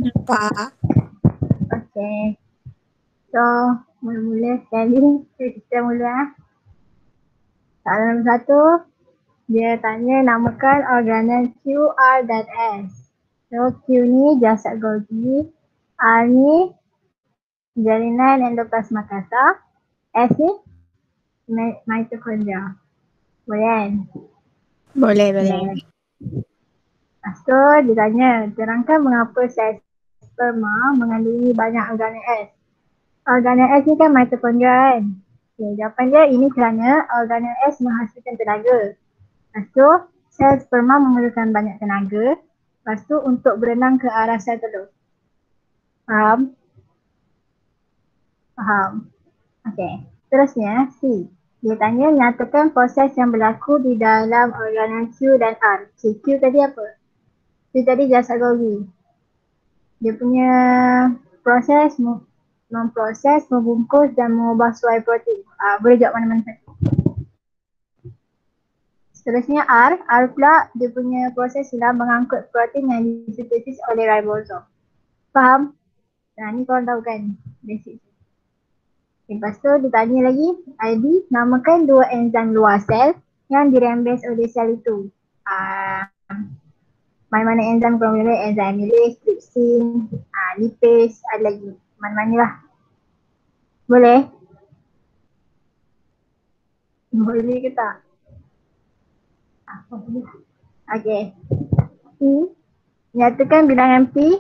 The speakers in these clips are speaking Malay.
Lupa. Okay. So, mula-mula sekali kita mula. Soalan nombor 1, dia tanya namakan organel Q, R dan S. So, Q ni jasad Golgi, R ni jalinan endoplasma kasar, S ni mitokondria. Boleh kan? Boleh. Okay. Lepas tu dia tanya, terangkan mengapa sel sperma mengandungi banyak organel S. Organel S ni kan mitokondria kan? Okay, jawapan dia ini kerana organel S menghasilkan tenaga. Lepas tu, sel sperma memerlukan banyak tenaga. Lepas tu untuk berenang ke arah sel telur. Faham? Faham. Okay. Terusnya, C. Dia tanya nyatakan proses yang berlaku di dalam organel Q dan R. C, Q tadi apa? Q tadi jasad Golgi. Dia punya proses memproses, membungkus dan mengubah suai protein. Boleh jawab mana-mana saja. Seterusnya R. R pula dia punya proses ialah mengangkut protein yang disintesis oleh ribosom. Faham? Nah, ni korang tahu kan? Basic. Lepas tu ditanya lagi, ID, namakan dua enzim luar sel yang dirembes oleh sel itu. Mana-mana enzim korang boleh, enzim amylase, trypsin, lipase, ada lagi. Mana-mana lah. Boleh? Boleh ke tak? Okay. P, nyatakan bilangan P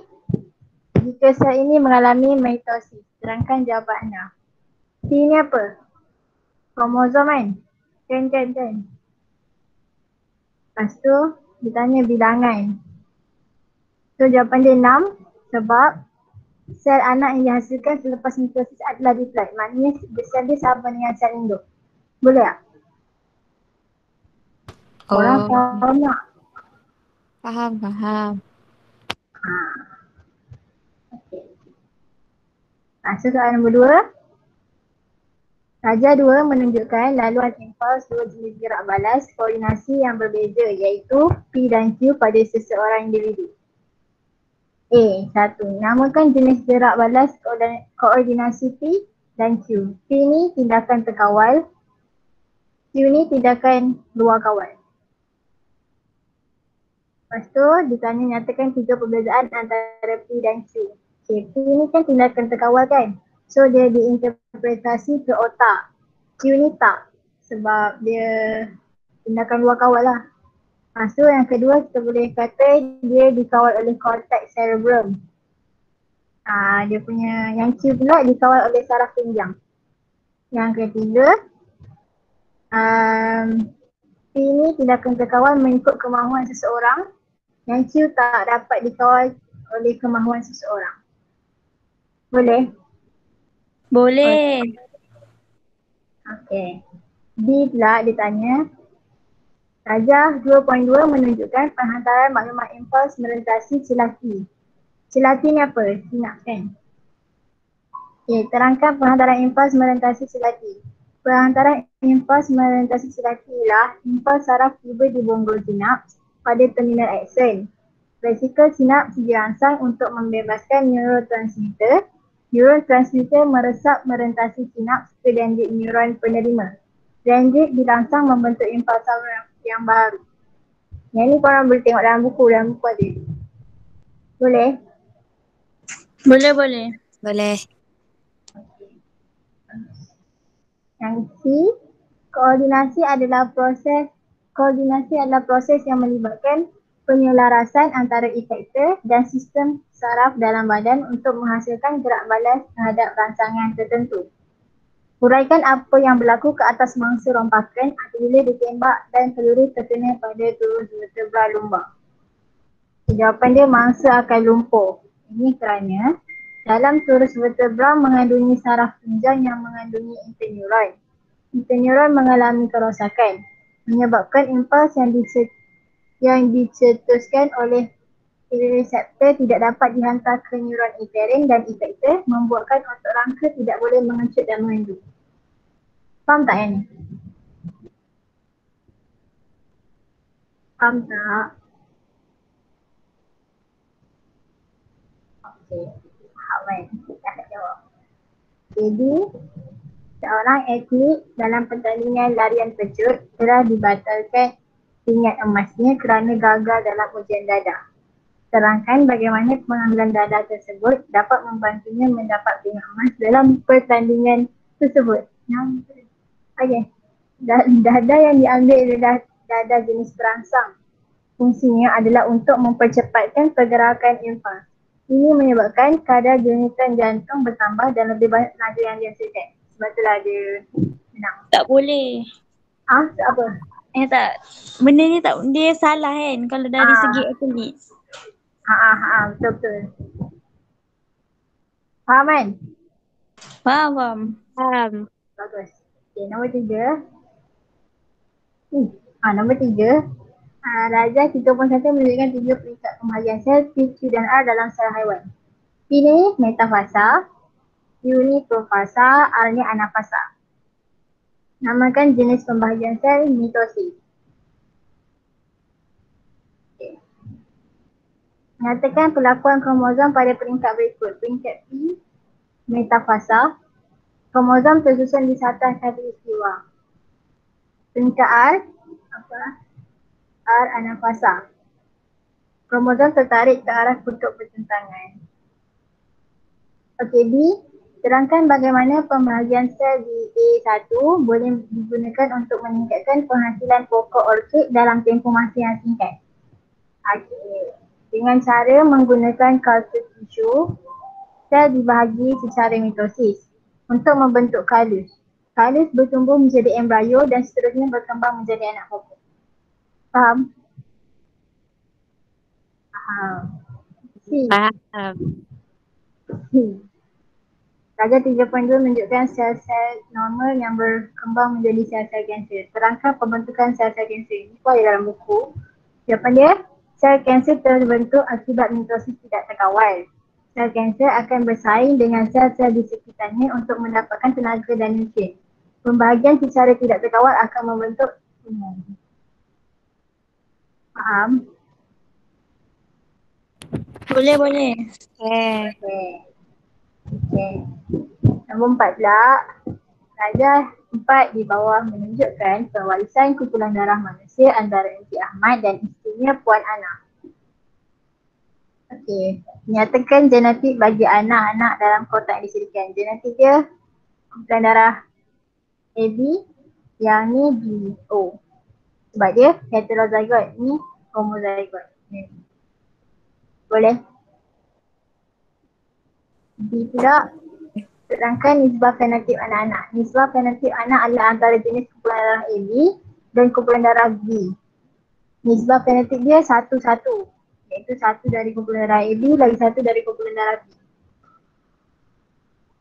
jika sel ini mengalami mitosis. Terangkan jawapan anda. P ni apa? Kromosom kan? Kan. Lepas tu, ditanya bilangan. So, jawapan dia 6 sebab sel anak yang dihasilkan selepas mitosis adalah diploid. Maknanya sel dia sama dengan sel induk. Boleh tak? Korang faham tak? Faham. Okay. So, soalan nombor 2. Saja 2 menunjukkan laluan impuls dua jenis gerak balas koordinasi yang berbeza iaitu P dan Q pada seseorang individu. A. 1. Namakan jenis gerak balas koordinasi P dan Q. P ni tindakan terkawal, Q ni tindakan luar kawal. Lepas tu ditanya nyatakan 3 perbezaan antara P dan Q. Okay, P ni kan tindakan terkawal kan? So dia diinterpretasi ke otak. Q ni tak sebab dia tindakan luar kawal lah. So yang kedua kita boleh kata dia dikawal oleh cortex cerebrum. Dia punya yang Q pula dikawal oleh saraf pinggang. Yang ketiga, P ni tindakan terkawal mengikut kemahuan seseorang. Yang Q tak dapat dikawal oleh kemahuan seseorang. Boleh? Boleh. Okay. B pula ditanya, Rajah 2.2 menunjukkan penghantaran maklumat impuls merentasi celati. Celati ni apa? Sinaps kan? Okay, terangkan penghantaran impuls merentasi celati. Penghantaran impuls merentasi celati ialah impuls saraf tiba di bonggol sinaps pada terminal akson. Vesikel sinaps dirangsang untuk membebaskan neurotransmitter. Neurotransmitter meresap merentasi sinaps ke dendrit neuron penerima. Dendrit dirangsang membentuk impuls saraf yang baru. Yang ni korang boleh tengok dalam buku ada. Boleh? Boleh. Yang C, koordinasi adalah proses yang melibatkan penyelarasan antara efektor dan sistem saraf dalam badan untuk menghasilkan gerak balas terhadap rangsangan tertentu. Huraikan apa yang berlaku ke atas mangsa rompakan apabila ditembak dan peluru terkena pada turus vertebra lumbar. Jawapan dia mangsa akan lumpuh. Ini kerana dalam turus vertebra mengandungi saraf tunjang yang mengandungi interneuron. Interneuron mengalami kerosakan menyebabkan impuls yang dicetuskan oleh reseptor tidak dapat dihantar ke neuron efferent dan efektor membuatkan otot rangka tidak boleh mengecut dan mengendut. Faham tak yang ni? Faham tak? Okay. Faham kan? Kita akan jawab. Jadi, seorang atlet dalam pertandingan larian pecut telah dibatalkan pingat emasnya kerana gagal dalam ujian dadah. Terangkan bagaimana pengambilan dadah tersebut dapat membantunya mendapat pingat emas dalam pertandingan tersebut. Okey. Dadah yang diambil adalah dadah jenis perangsang. Fungsinya adalah untuk mempercepatkan pergerakan impuls. Ini menyebabkan kadar denyutan jantung bertambah dan lebih banyak tenaga yang dihasilkan. Sebab itulah dia menang. Tak boleh. Apa? Tak. Benda ni tak, dia salah kan kalau dari segi atlet. Betul-betul. Faham kan? Faham. Bagus. Okay, nombor 3. Nombor 3. Darjah 3.1 menunjukkan 3 peringkat pembahagian sel P, Q dan R dalam sel haiwan. P ni metafasa, Q ni profasa, R ni anafasa. Namakan jenis pembahagian sel mitosis. Okay. Nyatakan perlakuan kromosom pada peringkat berikut. Peringkat P, metafasa. Kromosom tersusun di atas khatulistiwa. Peringkat R, R anafasa. Kromosom tertarik ke arah kutub pertentangan. Okey, B. Terangkan bagaimana pembahagian sel di A1 boleh digunakan untuk meningkatkan penghasilan pokok orkid dalam tempoh masa yang singkat. Okey. Dengan cara menggunakan kultur tisu, sel dibahagi secara mitosis untuk membentuk kalus. Kalus bertumbuh menjadi embrio dan seterusnya berkembang menjadi anak pokok. Faham? Faham. Darjah 3.2 menunjukkan sel-sel normal yang berkembang menjadi sel-sel kanser. Terangkan pembentukan sel-sel kanser. Ini pun ada dalam buku. Jawapan dia, sel kanser terbentuk akibat mitosis tidak terkawal. Sel kanser akan bersaing dengan sel-sel di sekitarnya untuk mendapatkan tenaga dan nutrien. Pembahagian secara tidak terkawal akan membentuk Faham? Boleh. Okay. Nombor 4 pula. Darjah 4 di bawah menunjukkan pewarisan kumpulan darah manusia antara Encik Ahmad dan isterinya Puan Ana. Okey. Nyatakan genetik bagi anak-anak dalam kotak yang disediakan. Genetik dia kumpulan darah AB, yang ni BO. Sebab dia heterozygote, ni homozygote. Boleh? B pula. Terangkan nisbah fenotip anak-anak. Nisbah fenotip anak adalah antara jenis kumpulan darah AB dan kumpulan darah B. Nisbah fenotip dia 1-1. Iaitu 1 dari kumpulan darah AB lagi 1 dari kumpulan darah B.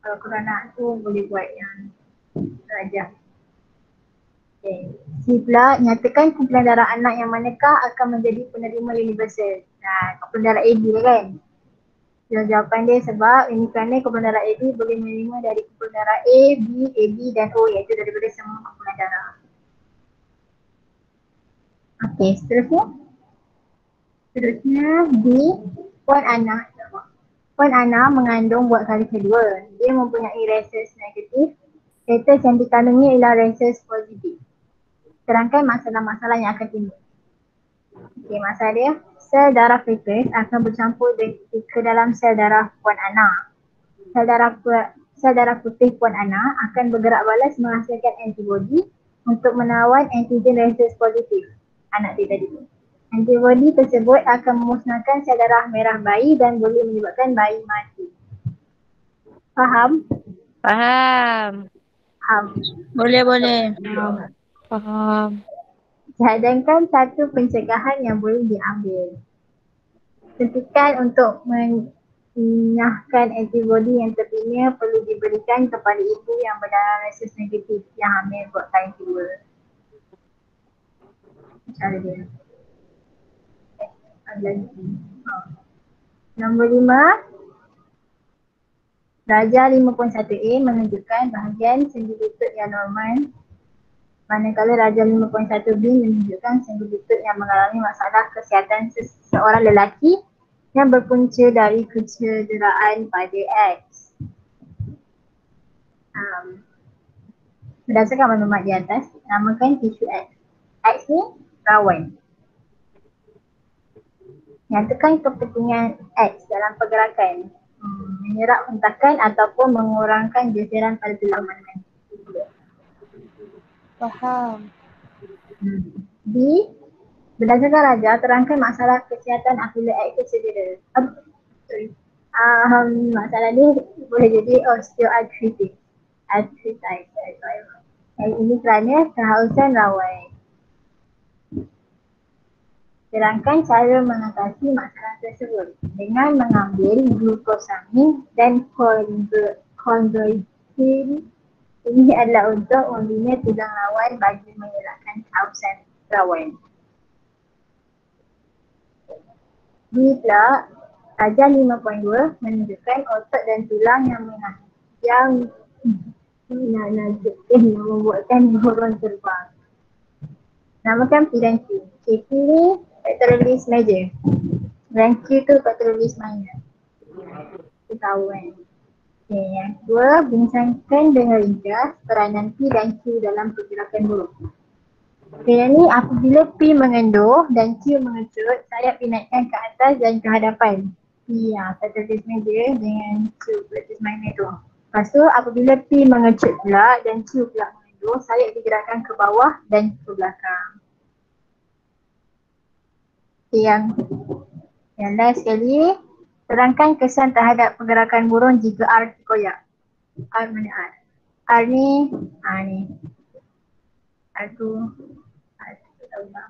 Kalau korang nak tu boleh buat yang darjah. Okay. C pula, nyatakan kumpulan darah anak yang manakah akan menjadi penerima universal. Kumpulan darah AB kan? Jawapan dia sebab ini kerana kumpulan darah AB boleh menerima dari kumpulan darah A, B, AB dan O, iaitu daripada semua kumpulan darah. Okey, seterusnya D, Puan Ana. Puan Ana mengandung buat kali kedua. Dia mempunyai rhesus negatif. Fetus yang dikandungnya ialah rhesus positif. Terangkan masalah-masalah yang akan timbul. Okey, masalah dia, sel darah fetus akan bercampur ke dalam sel darah Puan Ana. Sel darah putih Puan Ana akan bergerak balas menghasilkan antibodi untuk menawan antigen rhesus positif anak dia tadi. Antibodi tersebut akan memusnahkan sel darah merah bayi dan boleh menyebabkan bayi mati. Faham? Boleh. Faham. Cadangkan satu pencegahan yang boleh diambil. Suntikan untuk menyahkan antibodi yang terpilih perlu diberikan kepada ibu yang berdarah rhesus negatif yang hamil buat kali kedua. Cara dia. Nombor 5. Darjah 5.1a menunjukkan bahagian sendi lutut yang normal, manakala darjah 5.1b menunjukkan sendi lutut yang mengalami masalah kesihatan seorang lelaki yang berpunca dari kecederaan pada X. Berdasarkan maklumat di atas, namakan tisu X. X ni rawan. Nyatakan kepentingan X dalam pergerakan menyerap hentakan ataupun mengurangkan geseran pada tulang mandan. Faham. B. Berdasarkan raja, terangkan masalah kesihatan apabila X tercedera. Masalah ni boleh jadi osteoarthritis. Ini kerana kehausan rawan. Terangkan cara mengatasi masalah tersebut dengan mengambil glukosamin dan chondroitin. Ini adalah untuk membina tulang rawan bagi mengelakkan kehausan rawan. B pula, Raja 5.2 menunjukkan otot dan tulang yang membuatkan burung terbang. Namakan P dan Q. P ni pectoralis major dan Q tu pectoralis minor. Kita tahu kan. Okay, yang kedua, bincangkan dengan ringkas peranan P dan Q dalam pergerakan burung. Okay, yang ni apabila P mengendur dan Q mengecut, sayap dinaikkan ke atas dan ke hadapan. P pectoralis major dengan Q pectoralis minor tu. Lepas tu apabila P mengecut pula dan Q pula mengendur, sayap digerakkan ke bawah dan ke belakang. Okay, yang last sekali, terangkan kesan terhadap pergerakan burung jika R terkoyak. R mana R? R ni, ni. R tu tahu tak?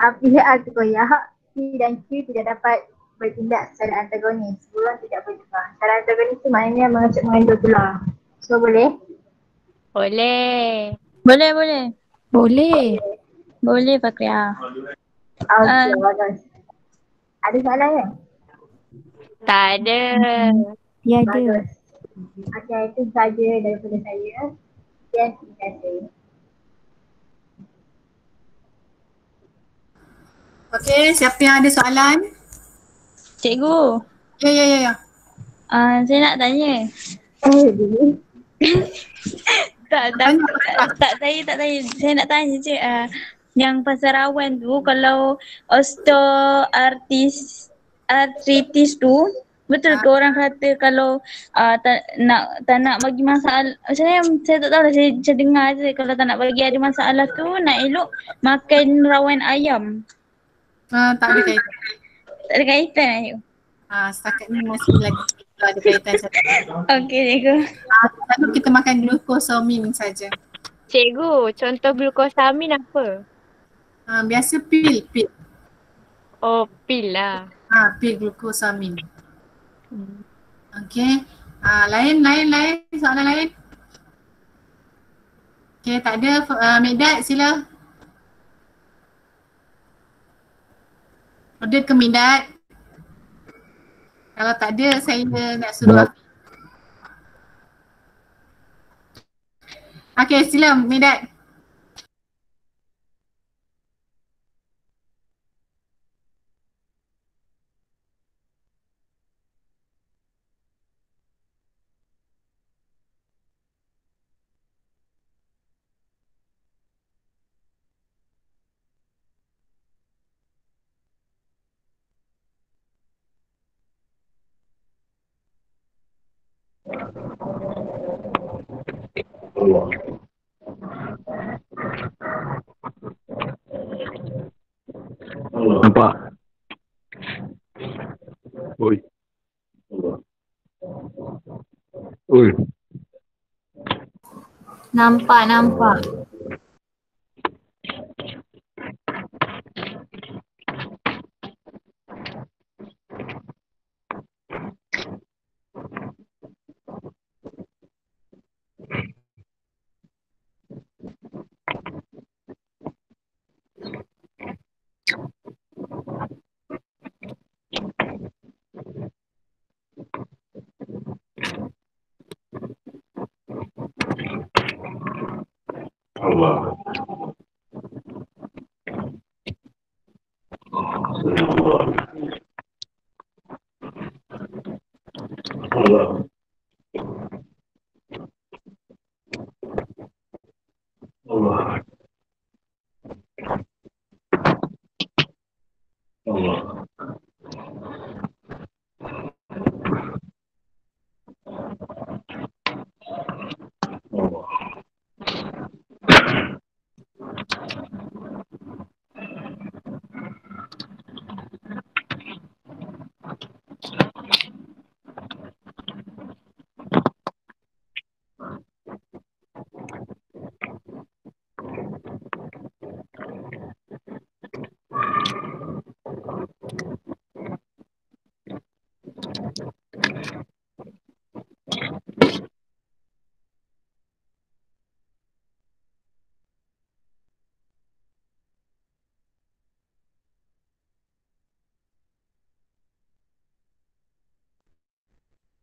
Apabila R terkoyak, P dan Q tidak dapat bertindak secara antagonis. Burung tidak boleh terbang. Secara antagonis tu maknanya mengecut mengendur tulang. So boleh? Boleh. Boleh. Boleh. Boleh Fakria. Okay, bagus. Ada soalan kan? Tak ada. Tiada. Bagus. Okay, itu saja daripada saya. Terima kasih. Okey, siapa yang ada soalan? Cikgu. Ya. Saya nak tanya. Saya tak tanya. Saya nak tanya je. Yang pasal rawan tu, kalau osteoarthritis tu, betul ke orang kata kalau tak nak bagi masalah, saya tak tahu lah, saya dengar je kalau tak nak bagi ada masalah tu nak elok makan rawan ayam. Tak ada kaitan. Tak ada kaitan ayo. Setakat ni masih lagi ada kaitan saja. Okey cikgu. Lalu kita makan glucosamine saja. Cikgu, contoh glukosamin apa? Biasa pil. Oh, pil lah. Pil glucosamine. Okey. Lain. Soalan lain? Okey, tak ada. Medad sila. Order ke Medad? Kalau tak ada, saya nak suruh Afiq. Okey, sila Medad. Nampak? Oi. Nampak. Allah. Allah.